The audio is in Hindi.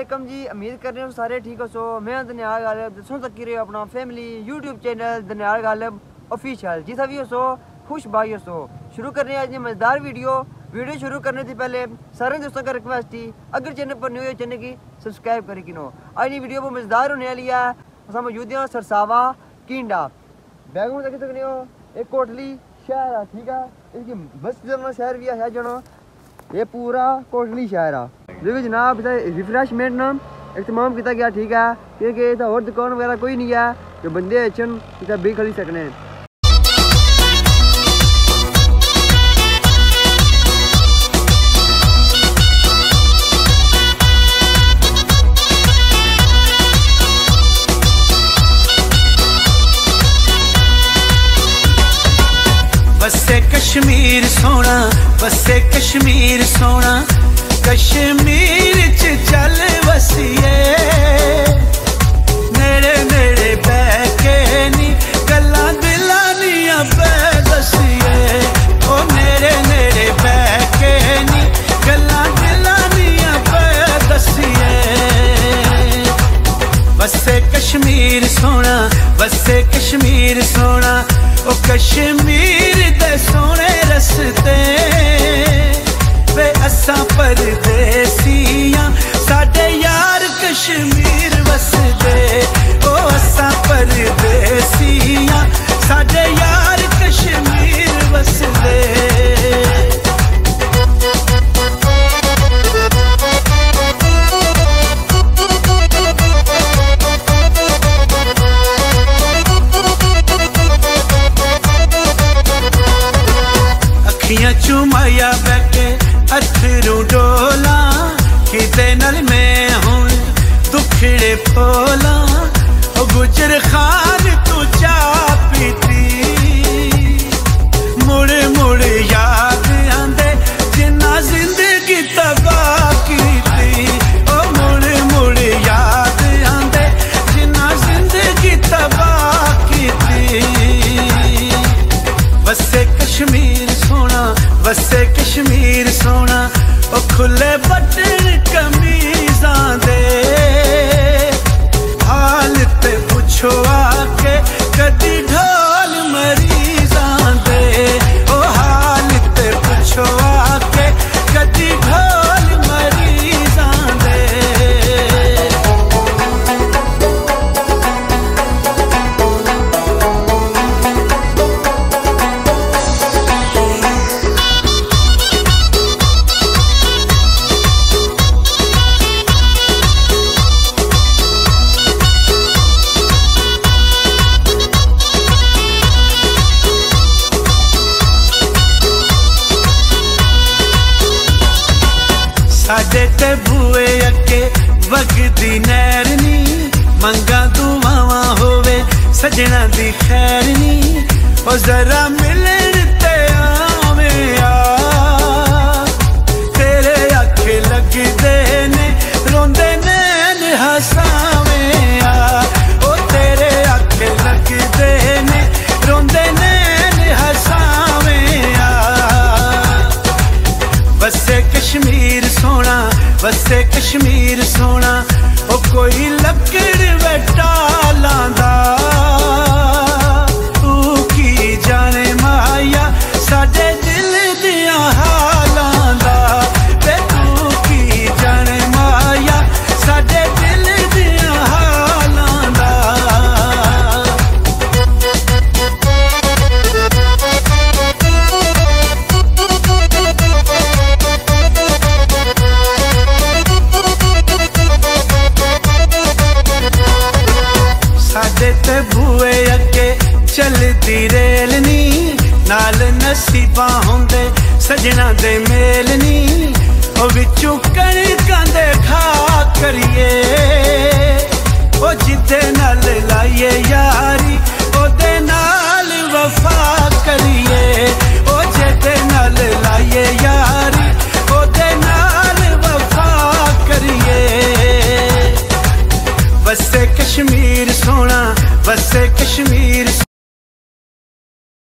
वालेकुम जी। उम्मीद कर रहे हो सारे ठीक हो। सो मैं दनियाल गालिब दसों तक की रहे अपना family YouTube channel Daniyal Ghalib official जी सभी हो। सो खुश भाई हो। सो शुरू कर रहे हैं आज मज़ेदार वीडियो शुरू करने से पहले सारे दोस्तों का रिक्वेस्ट थी, अगर चैनल पर न्यू है चैनल की सब्सक्राइब करें कि नो। आज ये वीडियो बहुत मज़ेदार होने वाली है। अस मौजूद हैं सरसावा किंडा बैग में देख सकते हो। एक कोटली शहर है, ठीक है, इसकी मस्त शहर भी है जनो। ये पूरा कोटली शहर है जो जनाब रिफ्रेशमेंट ना इस्तेमाल किया गया, ठीक है, क्योंकि इतना और दुकान वगैरह कोई नहीं है जो बंदे अच्छन इतना भी खरीद सकने। बसे कश्मीर सोना, बसे कश्मीर सोना, कश्मीर च चल वसिए, नेड़े नेड़े बैके नी गल्लां दिलां दियां पै दसिए, ओ नेड़े नेड़े बैके नी गल्लां दिलां दियां पै दसिए। बसे कश्मीर सोना, बसे कश्मीर सोना, ओ कश्मीर दे सोने रस्ते वे असां परदेसियां साडे यार कश्मीर वसदे, ओ असां परदेसियां साडे यार कश्मीर वसदे। चुमाया बैठे अथरू डोला किते नल में हूं दुखड़े फोला, ओ गुजर खान तू चा पीती, मुड़ मुड़ याद आंदे जिन्ना जिंदगी तबाह कीती, ओ मुड़ मुड़ याद आंदे जिन्ना जिंदगी तबाह कीती। बसे कश्मीर सोना, बसे कश्मीर सोना, ओ खुले बटन कमीज़ां दे हाल ते पुछो आके कदी ढोल मरीज़ां दे, ओ हाल ते पुछो आके कदी ढोल मरीज़ां दे। साडे ते बुए अगे वगदी नैर नी, मंगा दुआवां होवे सजना दी खैर नी, ओ जरा मिलन ते आवे आ, तेरे अखे लगदे ने रोंदे नैन हसावे आ, ओ तेरे अखे लगदे ने रोंदे नैन हसावे आ। बसे कश्मीर सोना, बसे कश्मीर सोना, ओ कोई लकड़ बैठा लांदा, तू की जाने माया साडे दिल दियां हालां दा, ते तू की जाने माया साडे दिल दियां हालां दा। साडे ते बुए अगे चलदी रेल नी, नाल नसीबा होंदे सजना दे मेल नी, ओ विचों कणकां दे खा करिए, ओ जिदे नाल लाइए यारी ओदे नाल वफा करिए, ओ जिदे नाल लाइए यारी ओदे नाल वफा करिए। बसे कश्मीर सोना, बसे